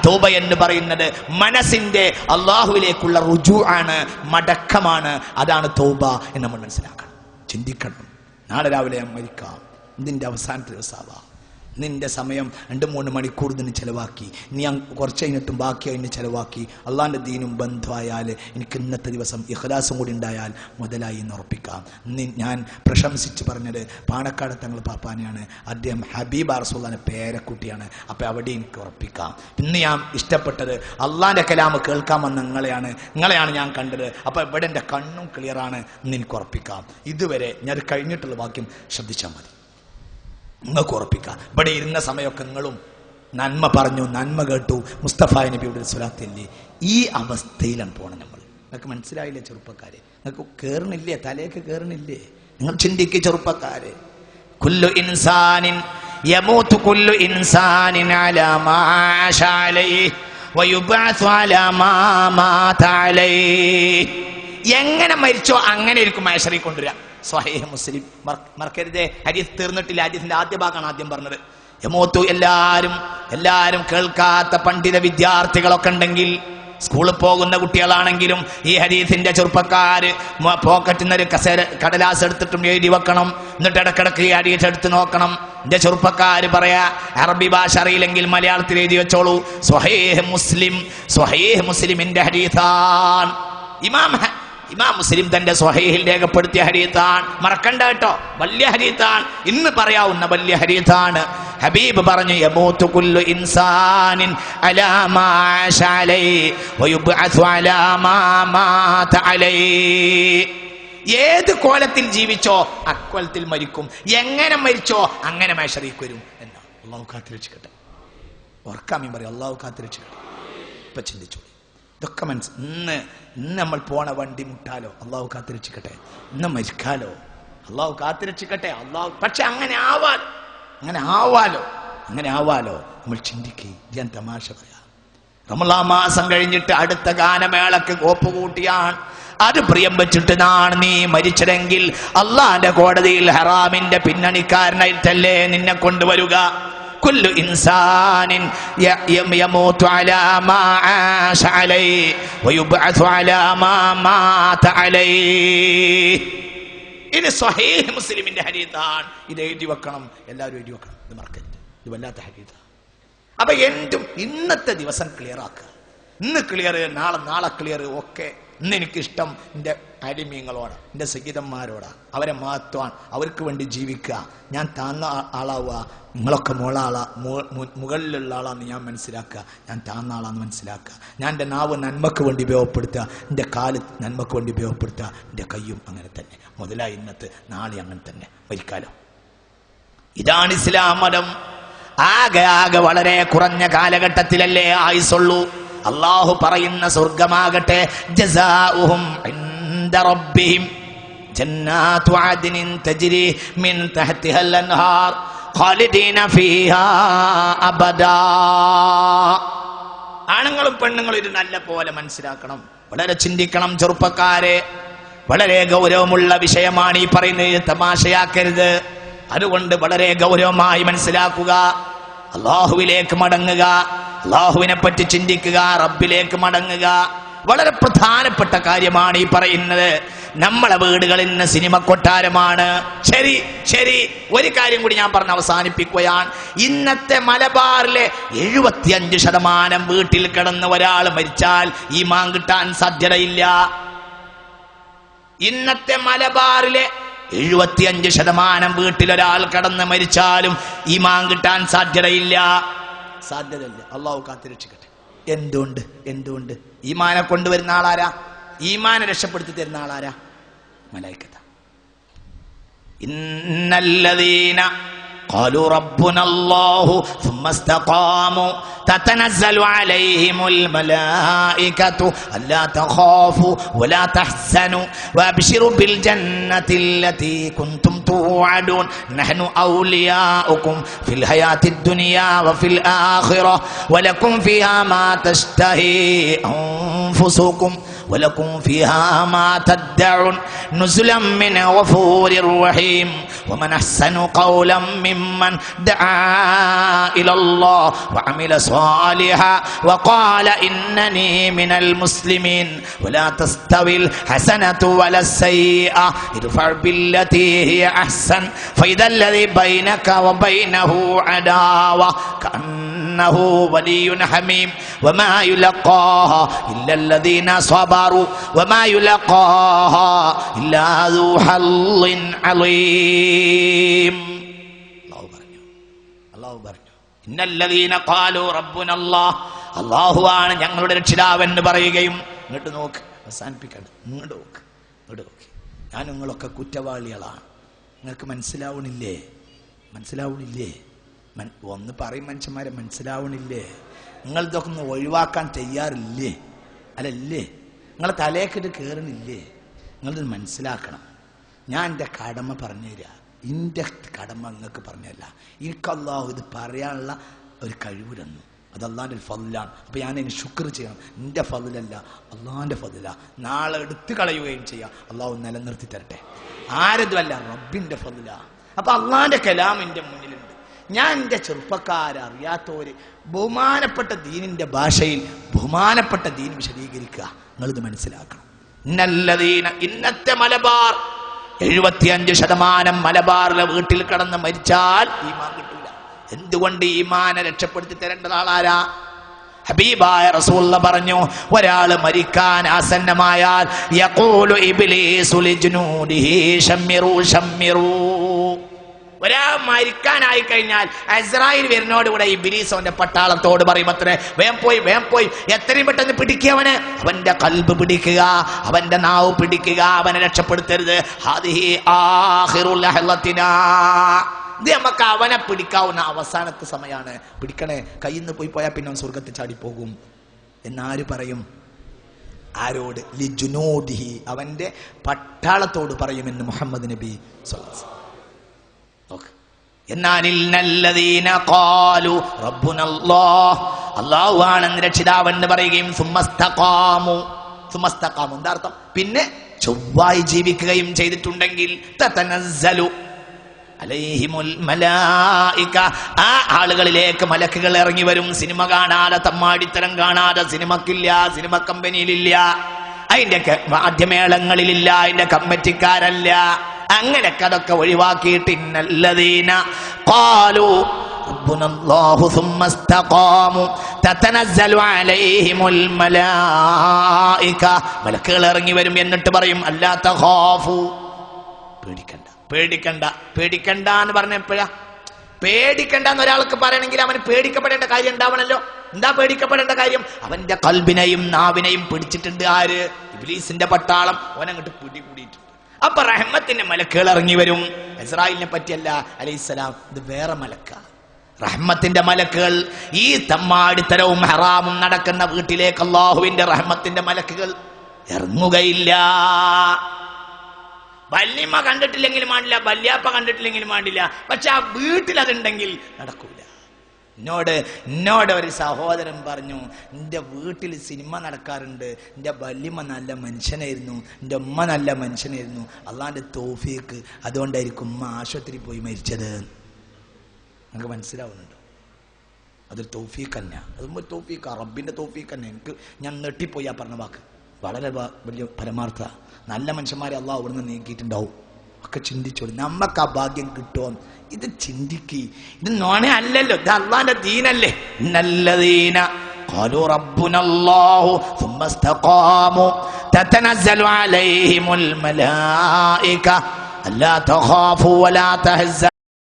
തൗബ എന്ന് പറയുന്നത് മനസ്സിന്റെ അള്ളാഹുവിലേക്കുള്ള റുജൂ ആണ്, മടക്കമാണ്. അതാണ് തൗബ എന്ന് നമ്മൾ മനസ്സിലാക്കണം, ചിന്തിക്കണം. നാളെ രാവിലെ ഞാൻ മരിക്കാം, ഇതിന്റെ അവസാനത്തെ ദിവസമാവാം. നിന്റെ സമയം 2-3 മണിക്കൂർ ഇതിന് ചെലവാക്കി, നീ കുറച്ച് കഴിഞ്ഞിട്ടും ബാക്കി അതിന് ചെലവാക്കി അള്ളാഹിന്റെ ദീനും ബന്ധമായാൽ എനിക്ക് ഇന്നത്തെ ദിവസം ഇഖ്ലാസും കൂടി ഉണ്ടായാൽ മുതലായി എന്ന് ഉറപ്പിക്കാം. ഞാൻ പ്രശംസിച്ച് പറഞ്ഞത് പാണക്കാട് തങ്ങൾ പാപ്പാനെയാണ്. അദ്ദേഹം ഹബീബ് റസൂലുള്ളാഹിന്റെ പേരക്കുട്ടിയാണ്. അപ്പം അവിടെ എനിക്ക് ഉറപ്പിക്കാം. ഇന്ന് ഞാൻ ഇഷ്ടപ്പെട്ടത് അള്ളാഹിന്റെ കലാമ് കേൾക്കാൻ വന്ന നിങ്ങളെയാണ് ഞാൻ കണ്ടത്. അപ്പം ഇവിടെ എൻ്റെ കണ്ണും ക്ലിയറാണ് എന്ന് എനിക്ക് ഉറപ്പിക്കാം. ഇതുവരെ ഞാൻ കഴിഞ്ഞിട്ടുള്ള വാക്യം ശ്രദ്ധിച്ചാൽ മതി, നിങ്ങൾക്ക് ഉറപ്പിക്കാം. ഇവിടെ ഇരുന്ന സമയമൊക്കെ നിങ്ങളും നന്മ പറഞ്ഞു, നന്മ കേട്ടു, മുസ്തഫ നബിയുടെ സ്വലാത്തില്ലേ. ഈ അവസ്ഥയിലാണ് പോണം നമ്മൾ. നിങ്ങൾക്ക് മനസ്സിലായില്ലേ ചെറുപ്പക്കാരെ? നിങ്ങൾക്ക് കേറണില്ലേ, തലേക്ക് കേറണില്ലേ? നിങ്ങൾ ചിന്തിക്കുക ചെറുപ്പക്കാരെ. കുല്ലു ഇൻസാനിൻ യമൂതു കുല്ലു ഇൻസാനിൻ അലാ മാ ആശ അലൈഹി വയുബഅസു അലാ മാ മാത അലൈഹി. എങ്ങനെ മരിച്ചോ അങ്ങനെ ഇരിക്കും മഹ്ശറിൽ കൊണ്ടുവരിക. സ്വഹീഹ് മുസ്ലിം, മറക്കരുതേ, ഹദീസ് തീർന്നിട്ടില്ല. ഹദീസിന്റെ ആദ്യ ഭാഗമാണ് ആദ്യം പറഞ്ഞത്. യമൂത്തു, എല്ലാരും കേൾക്കാത്ത പണ്ഡിത വിദ്യാർത്ഥികളൊക്കെ ഉണ്ടെങ്കിൽ, സ്കൂളിൽ പോകുന്ന കുട്ടികളാണെങ്കിലും ഈ ഹദീസിന്റെ ചെറുപ്പക്കാര് പോക്കറ്റിൽ നിന്നൊരു കടലാസ് എടുത്തിട്ടും എഴുതി വെക്കണം. എന്നിട്ട് ഇടക്കിടക്ക് ഈ ഹദീസ് എടുത്ത് നോക്കണം. എന്റെ ചെറുപ്പക്കാര് പറയാ, അറബി ഭാഷ അറിയില്ലെങ്കിൽ മലയാളത്തിൽ എഴുതി വെച്ചോളൂ. സ്വഹീഹ് മുസ്ലിമിന്റെ ഹദീസാൻ. ഇമാം മുസ്ലിം തന്റെ സ്വഹീഹിൽ രേഖപ്പെടുത്തിയ ഹദീസാണ്. മറക്കണ്ട കേട്ടോ, വലിയ ഹദീസാണ്, ഇന്ന് പറയാവുന്ന വലിയ ഹദീസാണ്. ഹബീബ് പറഞ്ഞു, യമൂതു കുല്ലു ഇൻസാനിൻ അലാ മാ ആശ അലൈഹി വയുബ്അസു അലാ മാ മാത അലൈഹി. ഏത് കോലത്തിൽ ജീവിച്ചോ അക്കോലത്തിൽ മരിക്കും, എങ്ങനെ മരിച്ചോ അങ്ങനെ മഹ്ശറിലേക്ക് വരും എന്നാണ്. അള്ളാഹു കാത്തിരക്ഷിക്കട്ടെ. ഓർക്കാമീൻ പറയും, അള്ളാഹു കാത്തിരക്ഷിക്കട്ടെ. ഇപ്പൊ ചിന്തിച്ചു, ഇതൊക്കെ ഇന്ന് നമ്മൾ പോണ വണ്ടി മുട്ടാലോ, അള്ളാഹു കാത്തിരക്ഷിക്കട്ടെ. ഇന്ന് മരിക്കാലോ, അള്ളാഹു കാത്തിരക്ഷിക്കട്ടെ. പക്ഷെ അങ്ങനെ ആവാലോ നമ്മൾ ചിന്തിക്കുക. ഞാൻ തമാശ പറയാം, റമളാൻ മാസം കഴിഞ്ഞിട്ട് അടുത്ത ഗാനമേളക്ക് കോപ്പ് കൂട്ടിയാണ്, അത് പ്രിയം വെച്ചിട്ടാണ് നീ മരിച്ചതെങ്കിൽ അള്ളാന്റെ കോടതിയിൽ ഹറാമിന്റെ പിന്നണിക്കാരനായിട്ടല്ലേ നിന്നെ കൊണ്ടുവരുക. കുല്ലു ഇൻസാനിൻ യമൂതു അലാ മാ ആശ അലൈഹി വയുബ്അസു അലാ മാ മാത അലൈഹി. ഇത് സ്വഹീഹ് മുസ്ലിമിന്റെ ഹദീസാണ്. ഇത് എഴുതി വെക്കണം, എല്ലാവരും എഴുതി വെക്കണം. ഇത് മറക്കരുത്, ഇത് വല്ലാത്ത ഹദീസാണ്. അപ്പൊ എന്തും ഇന്നത്തെ ദിവസം ക്ലിയർ ആക്കുക. ഇന്ന് ക്ലിയർ, നാളെ ക്ലിയർ. ഒക്കെ ഇന്ന് എനിക്കിഷ്ടം എൻ്റെ അടിമീങ്ങളോടാണ്, എൻ്റെ സഹിതന്മാരോടാണ്. അവരെ മഹത്വമാണ്, അവർക്ക് വേണ്ടി ജീവിക്കുക. ഞാൻ താന്ന ആളാവുക, നിങ്ങളൊക്കെ മുകളിലുള്ള ആളാന്ന് ഞാൻ മനസ്സിലാക്കുക. ഞാൻ താന്ന ആളാന്ന് മനസ്സിലാക്കുക. ഞാൻ എൻ്റെ നാവ് നന്മക്ക് വേണ്ടി ഉപയോഗപ്പെടുത്തുക, എൻ്റെ കാല് നന്മക്ക് വേണ്ടി ഉപയോഗപ്പെടുത്തുക, എൻ്റെ കയ്യും അങ്ങനെ തന്നെ. മുതലായി ഇന്നത്തെ നാളെ അങ്ങനെ തന്നെ മരിക്കാലോ. ഇതാണ് ഇസ്ലാം മതം. ആകെ വളരെ കുറഞ്ഞ കാലഘട്ടത്തിലല്ലേ ആയുസുള്ളൂ. അള്ളാഹു പറയുന്ന സ്വർഗമാകട്ടെ, ജസാഉഹും ഇൻദ റബ്ബിഹിം ജന്നാതു അദ്നിൻ തജ്രി മിൻ തഹ്തിഹൽ അൻഹാർ ഖാലിദീന ഫീഹാ അബദാ. ആണുങ്ങളും പെണ്ണുങ്ങളും ഇത് നല്ല പോലെ മനസ്സിലാക്കണം, വളരെ ചിന്തിക്കണം ചെറുപ്പക്കാരെ. വളരെ ഗൗരവമുള്ള വിഷയമാണ് ഈ പറയുന്നത്, തമാശയാക്കരുത്. അതുകൊണ്ട് വളരെ ഗൗരവമായി മനസ്സിലാക്കുക. അള്ളാഹുവിലേക്ക് മടങ്ങുക, അള്ളാഹുവിനെ പറ്റി ചിന്തിക്കുക, റബ്ബിലേക്ക് മടങ്ങുക. വളരെ പ്രധാനപ്പെട്ട കാര്യമാണ് ഈ പറയുന്നത്. നമ്മളെ വീടുകളിൽ നിന്ന് സിനിമ കൊട്ടാരമാണ്. ശരി, ഒരു കാര്യം കൂടി ഞാൻ പറഞ്ഞ് അവസാനിപ്പിക്കുകയാണ്. ഇന്നത്തെ മലബാറിലെ 75% വീട്ടിൽ കിടന്ന് ഒരാൾ മരിച്ചാൽ ഈമാൻ കിട്ടാൻ സാധ്യതയില്ല. ഇന്നത്തെ മലബാറിലെ 75% വീട്ടിലൊരാൾ കടന്ന് മരിച്ചാലും ഈമാൻ കിട്ടാൻ സാധ്യതയില്ല. അള്ളാഹു കാത്തിരക്ഷിക്കട്ടെ. എന്തുകൊണ്ട് ഈമാനെ കൊണ്ടുവരുന്ന ആളാരാ? ഈമാനെ രക്ഷപ്പെടുത്തി തരുന്ന ആളാരാ? മലായിക്കത്ത. ഇന്നല്ലദീന ഖാലു റബ്ബുനല്ലാഹു ثم استقاموا تتنزل عليهم الملائكة ألا تخافوا ولا تحزنوا وأبشروا بالجنة التي كنتم توعدون نحن أولياؤكم في الحياة الدنيا وفي الآخرة ولكم فيها ما تشتهي أنفسكم വലകും ഫീഹാ മാ തദ്ദഉൻ നുസുലൻ മിൻ ഗഫൂരിർ റഹീം വമൻ അഹ്സനു ഖൗലൻ മിമ്മൻ ദആ ഇലല്ലാഹ് വഅമില സ്വാലിഹൻ വഖാല ഇന്നനി മിനൽ മുസ്ലിമീൻ വലാ തസ്തവിൽ ഹസനതു വലസ്സയ്യിഅ ഇർഫഅ ബില്ലതി ഹിയ അഹ്സൻ ഫഇദല്ലദി ബൈനക വബൈനഹു അദാവ കഅന്നഹു വലിയ്യുൻ ഹമീം വമാ യുലഖാഹാ ഇല്ലല്ലദീന സ്വബറു വമാ യുലഖാഹാ ഇല്ലാ ദൂ ഹള്ളിൻ അലീം. അല്ലാഹു പറഞ്ഞു ഇന്നല്ലദീന ഖാലൂ റബ്ബുനല്ലാഹ്, അല്ലാഹുവാണ് ഞങ്ങളുടെ രക്ഷിതാവ് എന്ന് പറയുകയും, ഇങ്ങോട്ട് നോക്ക്, അവസാനിപ്പിക്കണ്ട, ഇങ്ങോട്ട് നോക്ക്, ഇങ്ങോട്ട് നോക്ക്, ഞാൻ നിങ്ങളൊക്കെ കുറ്റവാളികളാണ്, നിങ്ങൾക്ക് മനസ്സിലാവണില്ലേ? മനസ്സിലാവണില്ലേ? ഒന്ന് പറയും മനുഷ്യന്മാരെ, മനസ്സിലാവണില്ലേ? നിങ്ങൾ ഇതൊക്കെ ഒന്ന് ഒഴിവാക്കാൻ തയ്യാറില്ലേ? അല്ലല്ലേ? നിങ്ങളെ തലേക്കിട്ട് കയറണില്ലേ? നിങ്ങളിത് മനസ്സിലാക്കണം. ഞാൻ എൻ്റെ കടമ പറഞ്ഞുതരാ, എൻ്റെ കടമ നിങ്ങൾക്ക് പറഞ്ഞല്ല. എനിക്ക് അല്ലാഹു ഇത് പറയാനുള്ള ഒരു കഴിവ് തന്നു, അത് അള്ളാൻ്റെ ഫضലാണ്. അപ്പോൾ ഞാൻ അതിന് ശുക്ർ ചെയ്യണം. എൻ്റെ ഫضലല്ല, അള്ളാൻ്റെ ഫضല. നാളെ എടുത്തു കളയുകയും ചെയ്യാം. അള്ളാഹു നിലനിർത്തി തരട്ടെ. ആരതുമല്ല, റബ്ബിൻ്റെ ഫضല. അപ്പം അള്ളാൻ്റെ കലാം എൻ്റെ മുന്നിലുണ്ട്. ഞാൻ എൻ്റെ ചെറുപ്പക്കാരറിയാത്തവര് ബഹുമാനപ്പെട്ട ദീനിൻ്റെ ഭാഷയിൽ ബഹുമാനപ്പെട്ട ദീൻ വിശദീകരിക്കുക. നിങ്ങളിത് മനസ്സിലാക്കണം. ഇന്നത്തെ മലബാർ 75% മലബാറിലെ വീട്ടിൽ കിടന്ന് മരിച്ചാൽ ഈമാൻ കിട്ടൂല. എന്തുകൊണ്ട്? ഈമാനെ രക്ഷപ്പെടുത്തി തരേണ്ടത് ആളാരാ? ഹബീബായ റസൂലുള്ളാഹി പറഞ്ഞു, ഒരാൾ മരിക്കാൻ ആസന്നമായാൽ യഖൂലു ഇബ്ലീസു ലിജ്നൂദിഹി ശമ്മിറൂ ശമ്മിറൂ. ഒരാൾ മരിക്കാനായി കഴിഞ്ഞാൽ അസ്രായിൽ വരുന്നോട് കൂടെ ഇബ്ലീസ് അവന്റെ പട്ടാളത്തോട് പറയും, അത്രേ, വേം പോയി എത്രയും പെട്ടെന്ന് പിടിക്കവന്, അവന്റെ കൽബ് പിടിക്കുക, അവന്റെ നാവ് പിടിക്കുക, അവനെ രക്ഷപ്പെടുത്തരുത്. ഹാദിഹി ആഖിറുൽ ലഹ്ലത്തിനാ, ഇത് നമുക്ക് അവനെ പിടിക്കാവുന്ന അവസാനത്തെ സമയമാണ്. പിടിക്കണേ, കയ്യിൽ നിന്ന് പോയാൽ പിന്നെ അവൻ സ്വർഗത്തിൽ ചാടിപ്പോകും എന്നാര് പറയും? ആരോട്? ലിജുനൂദിഹി, അവന്റെ പട്ടാളത്തോട് പറയുമെന്ന് മുഹമ്മദ് നബി സ്വല്ലല്ലാഹു അലൈഹി വസല്ലം. എന്നാലിന്നല്ലദീന ഖാലു റബ്ബുനല്ലാഹ്, അല്ലാഹു ആണെന്ന് രക്ഷിതാവെന്ന് പറയുകയും സുമ്മസ്തഖാമു, എന്താ അർത്ഥം? പിന്നെ ചൊവ്വായി ജീവിക്കുകയും ചെയ്തിട്ടുണ്ടെങ്കിൽ തതനസ്സലു അലൈഹിമുൽ മലായിക, ആ ആളുകളിലേക്ക് മലക്കുകൾ ഇറങ്ങി വരും. സിനിമ കാണാതെ, തമ്മാടിത്തരം കാണാതെ, സിനിമക്കില്ല, സിനിമ കമ്പനിയിലില്ല, അതിന്റെ വാദ്യമേളങ്ങളിലില്ല, അതിന്റെ കമ്മിറ്റിക്കാരല്ല, അങ്ങനെയൊക്കെ അതൊക്കെ ഒഴിവാക്കിയിട്ട് ഇന്നല്ലദീന ഖാലു റബ്ബുനല്ലാഹു സുമ്മസ്തഖാമു തതനസ്സലു അലൈഹിമുൽ മലായിക, മലക്കുകൾ ഇറങ്ങി വരും. എന്നിട്ട് പറയും, അല്ലാ തഖാഫു, പേടിക്കണ്ട എന്ന് പറഞ്ഞപ്പോഴാ? പേടിക്കണ്ടെന്ന് ഒരാൾക്ക് പറയണമെങ്കിൽ അവന് പേടിക്കപ്പെടേണ്ട കാര്യം ഉണ്ടാവണല്ലോ. എന്താ പേടിക്കപ്പെടേണ്ട കാര്യം? അവന്റെ കൽബിനെയും നാവിനെയും പിടിച്ചിട്ടുണ്ട് ആര്? ഇബ്ലീസിന്റെ പട്ടാളം. അവനങ്ങോട്ട് പിടികൂടിയിട്ടുണ്ട്. അപ്പൊ റഹ്മത്തിന്റെ മലക്കുകൾ ഇറങ്ങി വരും. ഇസ്രായേലിനെ പറ്റിയല്ല അലൈഹിസ്സലാം, ഇത് വേറെ മലക്ക. റഹ്മത്തിന്റെ മലക്കുകൾ ഈ തമ്മാടിത്തരവും ഹറാമും നടക്കുന്ന വീട്ടിലേക്ക് അല്ലാഹുവിന്റെ റഹ്മത്തിന്റെ മലക്കുകൾ ഇറങ്ങുകയില്ല. വല്യമ്മ കണ്ടിട്ടില്ലെങ്കിലും വേണ്ടില്ല, വല്യാപ്പ കണ്ടിട്ടില്ലെങ്കിലും വേണ്ടില്ല, പക്ഷെ ആ വീട്ടിൽ അതുണ്ടെങ്കിൽ നടക്കൂല. എന്നോട് ഒരു സഹോദരൻ പറഞ്ഞു, എൻ്റെ വീട്ടിൽ സിനിമ നടക്കാറുണ്ട്, എൻ്റെ വല്യമ്മ നല്ല മനുഷ്യനായിരുന്നു, എൻ്റെ ഉമ്മ നല്ല മനുഷ്യനായിരുന്നു, അള്ളാന്റെ തൗഫീക്ക്, അതുകൊണ്ടായിരിക്കും ഉമ്മ ആശുപത്രി പോയി മരിച്ചത്. നിങ്ങൾക്ക് മനസ്സിലാവുന്നുണ്ടോ? അതൊരു തൗഫീക്ക് തന്നെ, അതുമ്പോൾ തൗഫീക്ക്, റബ്ബിന്റെ തൗഫീക്ക് തന്നെ. എനിക്ക് ഞാൻ നെട്ടിപ്പോയി ആ പറഞ്ഞ വാക്ക്, വളരെ വലിയ പരമാർത്ഥ. നല്ല മനുഷ്യന്മാരെ അള്ളാഹു അവിടുന്ന് നീക്കിയിട്ടുണ്ടാവും. ഒക്കെ ചിന്തിച്ചോളൂ, നമുക്ക് ആ ഭാഗ്യം കിട്ടുമോ? ഇത് ചിന്തിക്ക്. ഇത് നോണേ അല്ലല്ലോ, ഇത് അള്ളാന്റെ ദീനല്ലേ. ഇന്നല്ലദീന ഖാലു റബ്ബുനല്ലാഹു സുമ്മസ്തഖാമു തതനസ്സലു അലൈഹിമുൽ മലായിക അല്ലാ തഖാഫു വലാ തഹ്സനു